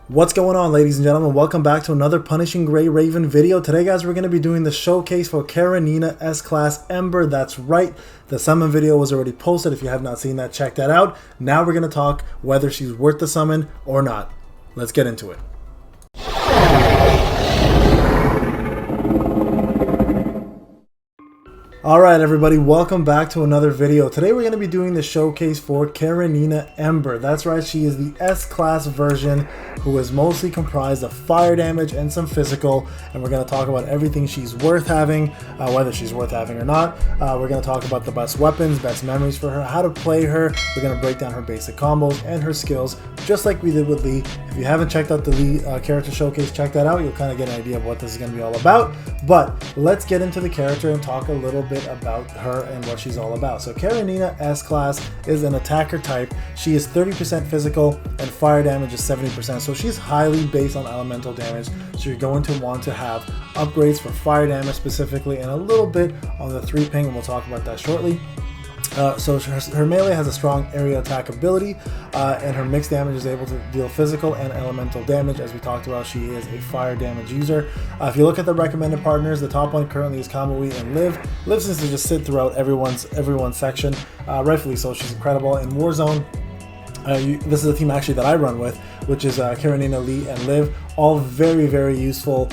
What's going on, ladies and gentlemen? Welcome back to another Punishing Gray Raven video. Today, guys, we're going to be doing the showcase for Karenina S-Class Ember. That's right, the summon video was already posted. If you have not seen that, check that out. Now we're going to talk whether she's worth the summon or not. Let's get into it. Alright everybody, welcome back to another video. Today we're going to be doing the showcase for Karenina Ember. That's right, she is the S-Class version who is mostly comprised of fire damage and some physical, and we're going to talk about everything she's worth having, whether she's worth having or not. We're going to talk about the best weapons, best memories for her, how to play her. We're going to break down her basic combos and her skills, just like we did with Lee. If you haven't checked out the Lee character showcase, check that out. You'll kind of get an idea of what this is going to be all about. But let's get into the character and talk a little bit about her and what she's all about. So Karenina S-Class is an attacker type. She is 30% physical and fire damage is 70%. So she's highly based on elemental damage. So you're going to want to have upgrades for fire damage specifically and a little bit on the 3-ping, and we'll talk about that shortly. So her melee has a strong area attack ability, and her mixed damage is able to deal physical and elemental damage. As we talked about, she is a fire damage user. If you look at the recommended partners, the top one currently is Kamui and Liv. Liv seems to just sit throughout everyone's section, rightfully so. She's incredible. In Warzone, this is a team actually that I run with, which is Karenina, Lee, and Liv. All very useful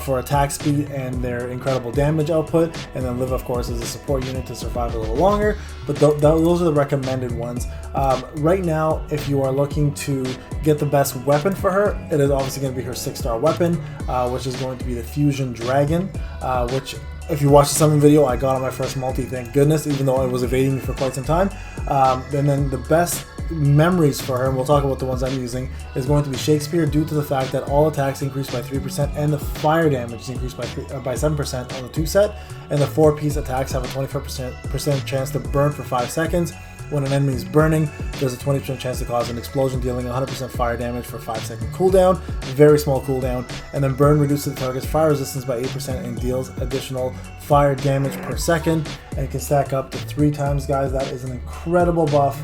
for attack speed and their incredible damage output. And then Liv, of course, is a support unit to survive a little longer. But those are the recommended ones. Right now, if you are looking to get the best weapon for her, it is obviously going to be her 6-star weapon, which is going to be the Fusion Dragon, which, if you watch the summon video, I got on my first multi, thank goodness, even though it was evading me for quite some time. And then the best memories for her, and we'll talk about the ones I'm using, is going to be Shakespeare, due to the fact that all attacks increase by 3% and the fire damage is increased by 7% on the 2 set, and the 4-piece attacks have a 24% chance to burn for 5 seconds. When an enemy is burning, there's a 20% chance to cause an explosion, dealing 100% fire damage for a 5-second cooldown, very small cooldown. And then burn reduces the target's fire resistance by 8% and deals additional fire damage per second, and it can stack up to 3 times, guys. That is an incredible buff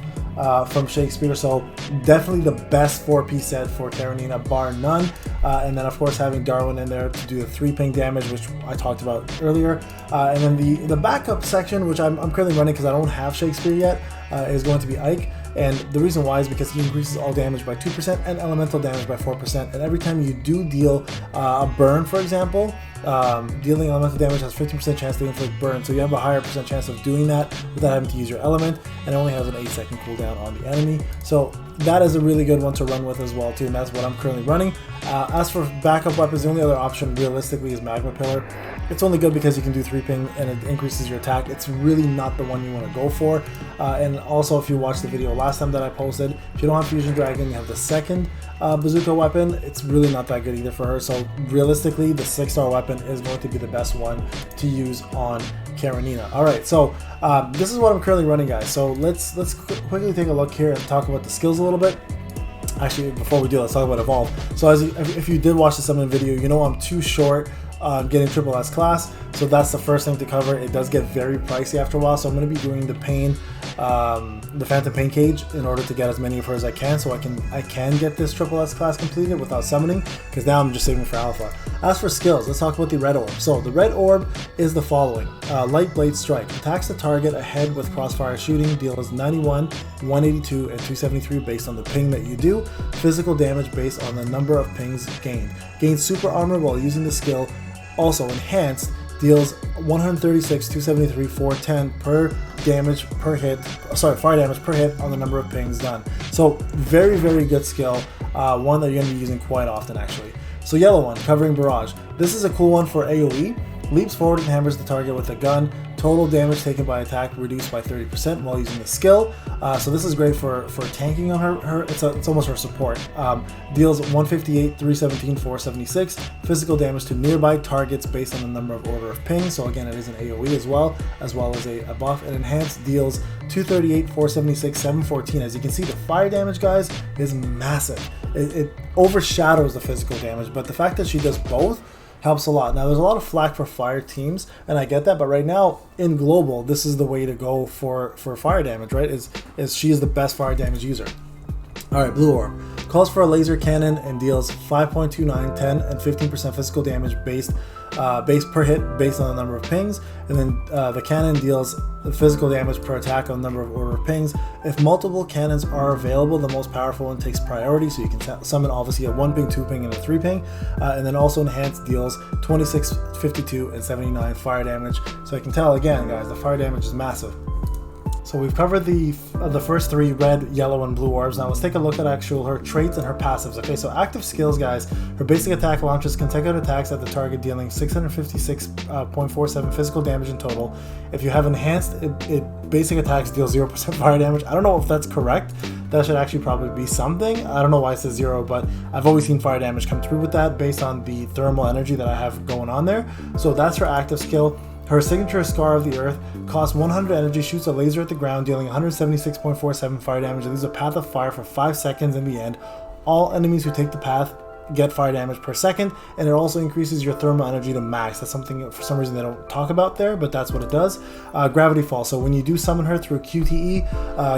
from Shakespeare. So definitely the best 4-piece set for Karenina, bar none. And then of course having Darwin in there to do the 3-ping damage, which I talked about earlier. And then the backup section, which I'm currently running because I don't have Shakespeare yet, is going to be Ike. And the reason why is because he increases all damage by 2% and elemental damage by 4%. And every time you do deal a burn, for example, dealing elemental damage has 15% chance to inflict burn. So you have a higher percent chance of doing that without having to use your element, and it only has an 8-second cooldown on the enemy. So that is a really good one to run with as well too, and that's what I'm currently running. As for backup weapons, the only other option realistically is Magma Pillar. It's only good because you can do 3-ping and it increases your attack. It's really not the one you want to go for. And also, if you watched the video last time that I posted, if you don't have Fusion Dragon, you have the second bazooka weapon. It's really not that good either for her. So realistically, the 6-star weapon is going to be the best one to use on Karenina. Alright, so this is what I'm currently running, guys. So let's quickly take a look here and talk about the skills a little bit. Actually, before we do, let's talk about Evolve. So if you did watch the summon video, you know I'm too short getting triple S class, so that's the first thing to cover. It does get very pricey after a while, so I'm going to be doing the Phantom Pain Cage in order to get as many of her as I can, so I can get this triple S class completed without summoning, because now I'm just saving for alpha. As for skills, let's talk about the Red Orb. So the Red Orb is the following: Light Blade Strike attacks the target ahead with crossfire shooting, deals 91, 182, and 273 based on the ping that you do. Physical damage based on the number of pings gained. Gains super armor while using the skill. Also enhanced, deals 136, 273, 410 per damage per hit. Sorry, fire damage per hit on the number of pings done. So very good skill. One that you're going to be using quite often actually. So yellow one, covering barrage. This is a cool one for AoE. Leaps forward and hammers the target with a gun. Total damage taken by attack reduced by 30% while using the skill. So this is great for tanking on her. It's almost her support. Deals 158, 317, 476 physical damage to nearby targets based on the number of order of pings. So again, it is an AoE as well as a buff. And enhanced deals 238, 476, 714. As you can see, the fire damage, guys, is massive. It overshadows the physical damage, but the fact that she does both helps a lot. Now, there's a lot of flack for fire teams, and I get that, but right now in global, this is the way to go for fire damage, right? Is she is the best fire damage user. All right, Blue Orb. Calls for a laser cannon and deals 5.29, 10, and 15% physical damage base per hit based on the number of pings. And then the cannon deals physical damage per attack on the number of order of pings. If multiple cannons are available, the most powerful one takes priority, so you can summon obviously a 1 ping, 2 ping, and a 3 ping. And then also enhanced deals 26, 52, and 79 fire damage. So you can tell again, guys, the fire damage is massive. So we've covered the first 3 red, yellow, and blue orbs. Now let's take a look at her traits and her passives. Okay, so active skills, guys. Her basic attack launches consecutive attacks at the target, dealing 656.47 physical damage in total. If you have enhanced, it basic attacks deal 0% fire damage. I don't know if that's correct. That should actually probably be something. I don't know why it says 0, but I've always seen fire damage come through with that based on the thermal energy that I have going on there. So that's her active skill. Her signature Scar of the Earth costs 100 energy, shoots a laser at the ground, dealing 176.47 fire damage. It leaves a path of fire for 5 seconds in the end. All enemies who take the path get fire damage per second, and it also increases your thermal energy to max. That's something for some reason they don't talk about there, but that's what it does. Gravity Fall. So when you do summon her through QTE,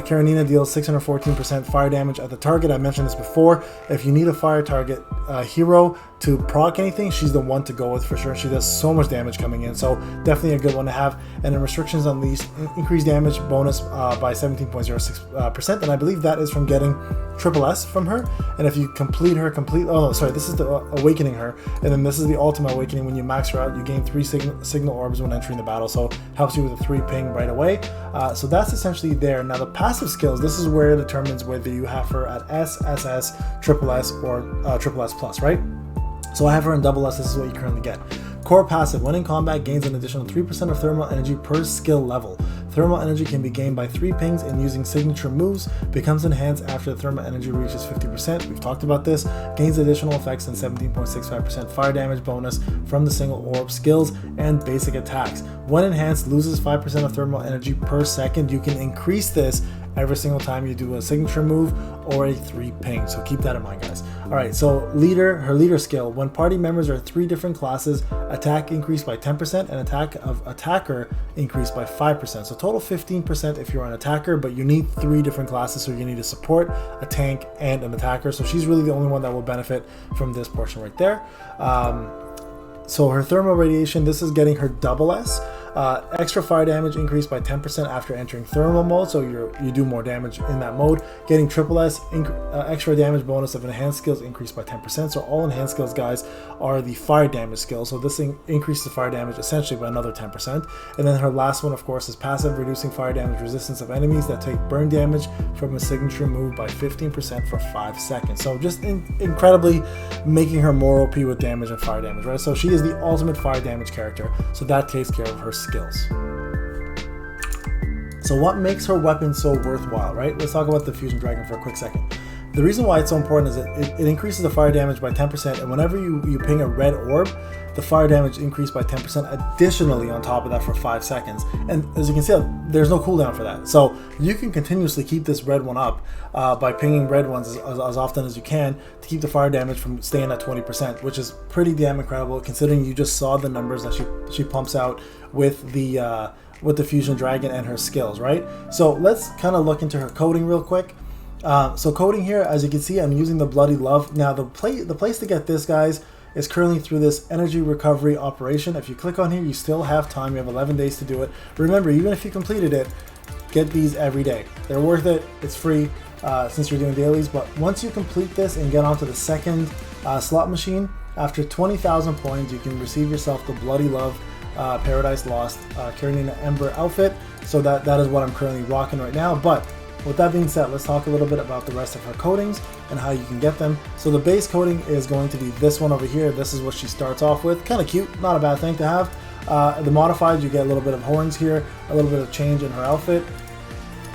Karenina deals 614% fire damage at the target. I mentioned this before. If you need a fire target hero to proc anything, she's the one to go with for sure. She does so much damage coming in, so definitely a good one to have. And then Restrictions Unleashed, increased damage bonus by 17.06%, and I believe that is from getting SS from her. And if you complete her sorry, this is the awakening her, and then this is the ultimate awakening. When you max her out, you gain 3 signal orbs when entering the battle, so helps you with a 3 ping right away. So that's essentially there. Now the passive skills, this is where it determines whether you have her at S, SS, SS, or SS plus, right? So I have her in SS, this is what you currently get. Core passive, when in combat, gains an additional 3% of thermal energy per skill level. Thermal energy can be gained by 3 pings and using signature moves, becomes enhanced after the thermal energy reaches 50%. We've talked about this. Gains additional effects and 17.65% fire damage bonus from the single orb skills and basic attacks. When enhanced, loses 5% of thermal energy per second. You can increase this every single time you do a signature move or a 3 ping, so keep that in mind, guys. Alright, so her leader skill, when party members are 3 different classes, attack increased by 10% and attack of attacker increased by 5%, so total 15% if you're an attacker, but you need 3 different classes, so you need a support, a tank, and an attacker. So she's really the only one that will benefit from this portion right there. So her thermal radiation, this is getting her SS. Extra fire damage increased by 10% after entering thermal mode, so you do more damage in that mode. Getting SS, extra damage bonus of enhanced skills increased by 10%. So all enhanced skills, guys, are the fire damage skills. So this thing increases the fire damage essentially by another 10%. And then her last one, of course, is passive, reducing fire damage resistance of enemies that take burn damage from a signature move by 15% for 5 seconds. So just incredibly making her more OP with damage and fire damage, right? So she is the ultimate fire damage character. So that takes care of her skills. So what makes her weapon so worthwhile, right? Let's talk about the Fusion Dragon for a quick second. The reason why it's so important is that it increases the fire damage by 10%, and whenever you ping a red orb, the fire damage increased by 10% additionally on top of that for 5 seconds. And as you can see, there's no cooldown for that. So you can continuously keep this red one up by pinging red ones as often as you can to keep the fire damage from staying at 20%, which is pretty damn incredible considering you just saw the numbers that she pumps out with the Fusion Dragon and her skills, right? So let's kind of look into her coding real quick. So coding here, as you can see, I'm using the Bloody Love. Now the place to get this, guys, is currently through this energy recovery operation. If you click on here, you still have time. You have 11 days to do it. Remember, even if you completed it, get these every day. They're worth it. It's free since you're doing dailies. But once you complete this and get onto the second slot machine, after 20,000 points, you can receive yourself the Bloody Love Paradise Lost Karenina Ember outfit. So that is what I'm currently rocking right now. But with that being said, let's talk a little bit about the rest of her coatings and how you can get them. So the base coating is going to be this one over here. This is what she starts off with. Kind of cute, not a bad thing to have. The modified, you get a little bit of horns here, a little bit of change in her outfit,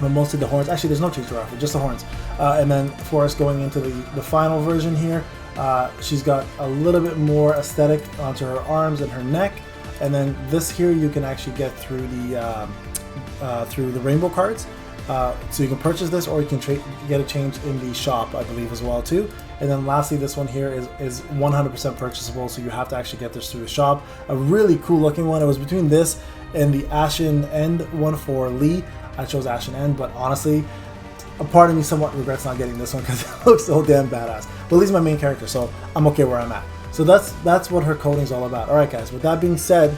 but mostly the horns. Actually, there's no change to her outfit, just the horns. And then for us going into the final version here, she's got a little bit more aesthetic onto her arms and her neck. And then this here you can actually get through the rainbow cards. So you can purchase this, or you can get a change in the shop, I believe, as well too. And then lastly, this one here is 100% purchasable, so you have to actually get this through the shop. A really cool looking one. It was between this and the Ashen End one for Lee. I chose Ashen End, but honestly, a part of me somewhat regrets not getting this one because it looks so damn badass. But at least my main character, so I'm okay where I'm at. So that's what her coding is all about. All right, guys. With that being said,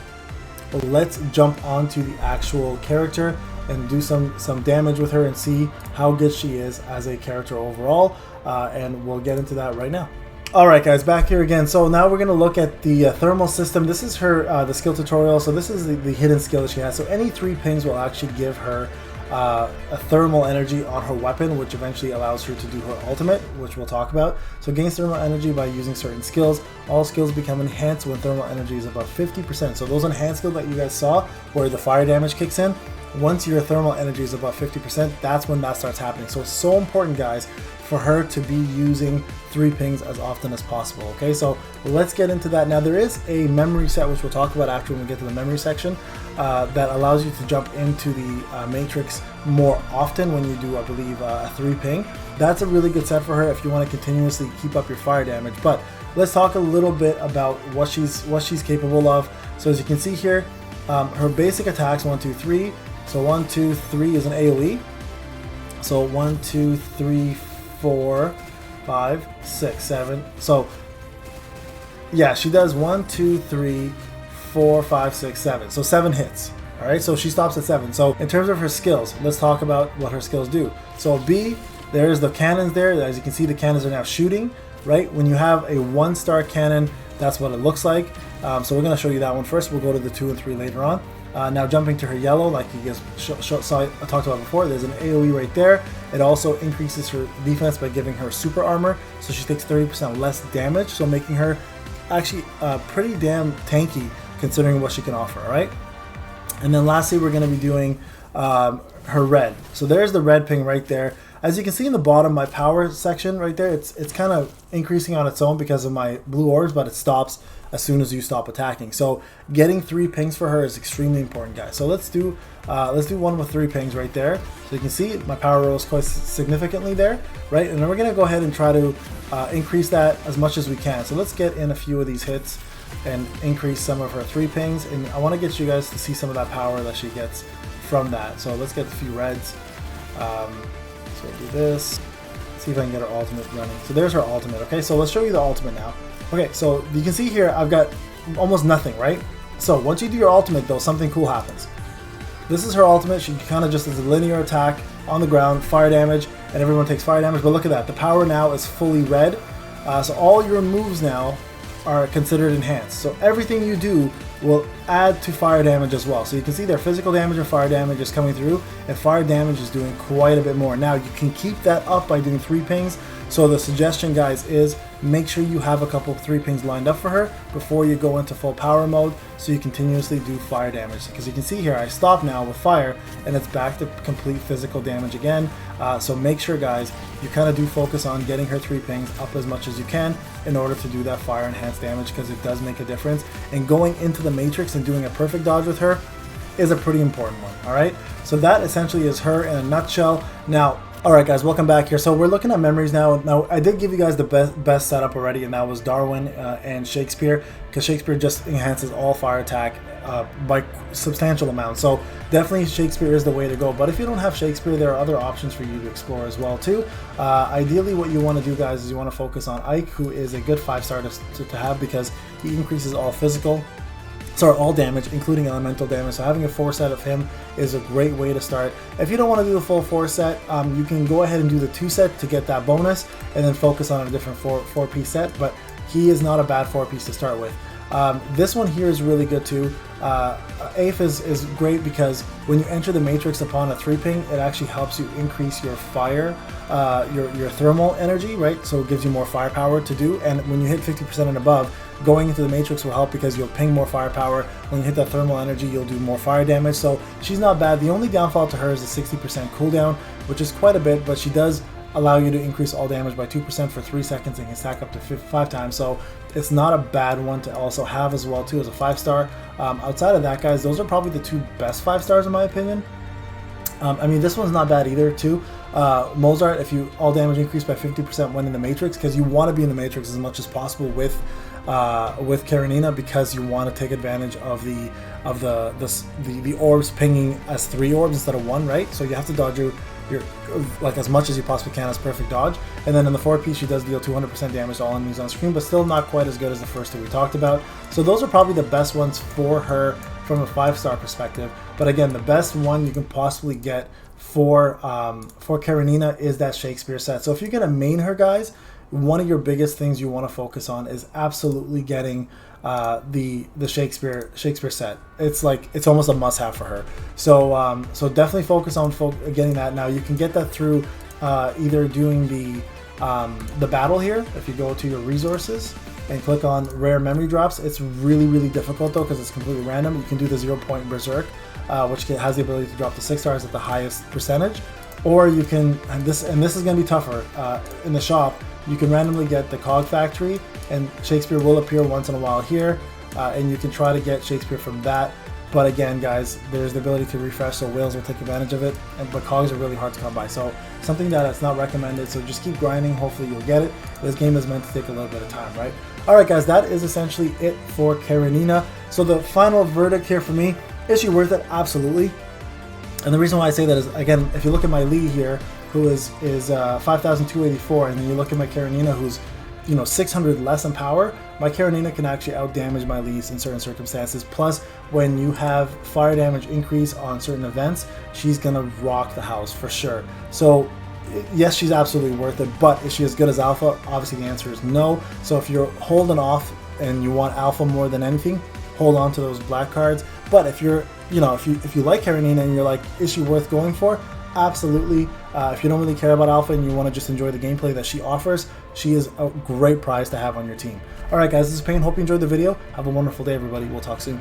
let's jump onto the actual character and do some damage with her and see how good she is as a character overall. And we'll get into that right now. Alright guys, back here again. So now we're going to look at the thermal system. This is her the skill tutorial. So this is the hidden skill that she has. So any 3 pings will actually give her a thermal energy on her weapon, which eventually allows her to do her ultimate, which we'll talk about. So gains thermal energy by using certain skills. All skills become enhanced when thermal energy is above 50%. So those enhanced skills that you guys saw where the fire damage kicks in, once your thermal energy is above 50%, that's when that starts happening. So it's so important, guys, for her to be using 3 pings as often as possible. Okay, so let's get into that. Now there is a memory set, which we'll talk about after when we get to the memory section, that allows you to jump into the matrix more often when you do, I believe, a 3 ping. That's a really good set for her if you want to continuously keep up your fire damage. But let's talk a little bit about what she's capable of. So as you can see here, her basic attacks 1, 2, 3. So 1, 2, 3 is an AoE. So 1, 2, 3, 4, 5, 6, 7. So yeah, she does 1, 2, 3, 4, 5, 6, 7. So 7 hits. All right, so she stops at 7. So in terms of her skills, let's talk about what her skills do. So B, there's the cannons there. As you can see, the cannons are now shooting, right? When you have a 1-star cannon, that's what it looks like. So we're going to show you that one first. We'll go to the 2 and 3 later on. Now jumping to her yellow, like you guys I talked about before, there's an AoE right there. It also increases her defense by giving her super armor, so she takes 30% less damage, so making her actually pretty damn tanky considering what she can offer, alright? And then lastly, we're going to be doing her red. So there's the red ping right there. As you can see in the bottom, my power section right there, it's kind of increasing on its own because of my blue orbs, but it stops as soon as you stop attacking. So getting 3 pings for her is extremely important, guys. So let's do one with 3 pings right there. So you can see my power rose quite significantly there, right? And then we're gonna go ahead and try to increase that as much as we can. So let's get in a few of these hits and increase some of her 3 pings. And I want to get you guys to see some of that power that she gets from that. So let's get a few reds. So we'll do this. See if I can get her ultimate running. So there's her ultimate. Okay, so let's show you the ultimate now. Okay, so you can see here I've got almost nothing, right? So once you do your ultimate though, something cool happens. This is her ultimate. She kind of just does a linear attack on the ground, fire damage, and everyone takes fire damage. But look at that, the power now is fully red. So all your moves now are considered enhanced. So everything you do will add to fire damage as well. So you can see their physical damage and fire damage is coming through, and fire damage is doing quite a bit more. Now you can keep that up by doing 3 pings. So the suggestion, guys, is make sure you have a couple of 3 pings lined up for her before you go into full power mode, so you continuously do fire damage. Because you can see here I stop now with fire and it's back to complete physical damage again. So make sure, guys, you kind of do focus on getting her 3 pings up as much as you can in order to do that fire enhanced damage, because it does make a difference. And going into the matrix and doing a perfect dodge with her is a pretty important one. Alright, so that essentially is her in a nutshell. Now, alright guys, welcome back here. So we're looking at memories now. Now I did give you guys the best setup already, and that was Darwin and Shakespeare, because Shakespeare just enhances all fire attack by substantial amounts. So definitely Shakespeare is the way to go. But if you don't have Shakespeare, there are other options for you to explore as well too. Ideally what you want to do, guys, is you want to focus on Ike, who is a good 5-star to have, because he increases all physical, sorry, all damage, including elemental damage. So having a 4 set of him is a great way to start. If you don't want to do the full 4 set, you can go ahead and do the 2 set to get that bonus, and then focus on a different 4-piece set. But he is not a bad 4-piece to start with. This one here is really good too. AF is great because when you enter the matrix upon a 3 ping, it actually helps you increase your fire, your thermal energy, right? So it gives you more firepower to do. And when you hit 50% and above, going into the matrix will help because you'll ping more firepower. When you hit that thermal energy, you'll do more fire damage. So she's not bad. The only downfall to her is the 60% cooldown, which is quite a bit, but she does allow you to increase all damage by 2% for 3 seconds and can stack up to 5 times. So it's not a bad one to also have as well too as a 5-star. Outside of that, guys, those are probably the 2 best 5-stars in my opinion. I mean, this one's not bad either too. Mozart, if you all damage increased by 50% when in the matrix, because you want to be in the matrix as much as possible with Karenina, because you want to take advantage of the orbs pinging as 3 orbs instead of 1, right? So you have to dodge your like as much as you possibly can as perfect dodge. And then in the 4-piece, she does deal 200% damage to all enemies on screen, but still not quite as good as the first two we talked about. So those are probably the best ones for her from a 5-star perspective. But again, the best one you can possibly get for Karenina is that Shakespeare set. So if you're gonna main her, guys, one of your biggest things you want to focus on is absolutely getting the Shakespeare set. It's almost a must-have for her. So so definitely focus on getting that. Now you can get that through either doing the battle here. If you go to your resources and click on rare memory drops, it's really difficult though because it's completely random. You can do the 0-point berserk, which has the ability to drop to 6 stars at the highest percentage, or you can, and this is going to be tougher in the shop. You can randomly get the Cog Factory, and Shakespeare will appear once in a while here, and you can try to get Shakespeare from that. But again, guys, there's the ability to refresh, so whales will take advantage of it, but cogs are really hard to come by. So something that's not recommended, so just keep grinding, hopefully you'll get it. This game is meant to take a little bit of time, right? Alright guys, that is essentially it for Karenina. So the final verdict here for me, is she worth it? Absolutely. And the reason why I say that is, again, if you look at my Lee here, who is 5,284, and then you look at my Karenina, who's 600 less in power, my Karenina can actually outdamage my Lees in certain circumstances. Plus, when you have fire damage increase on certain events, she's gonna rock the house for sure. So yes, she's absolutely worth it, but is she as good as Alpha? Obviously the answer is no. So if you're holding off and you want Alpha more than anything, hold on to those black cards. But if you're if you like Karenina and you're like, is she worth going for? Absolutely. If you don't really care about Alpha and you want to just enjoy the gameplay that she offers, she is a great prize to have on your team. Alright guys, this is Payne. Hope you enjoyed the video. Have a wonderful day, everybody. We'll talk soon.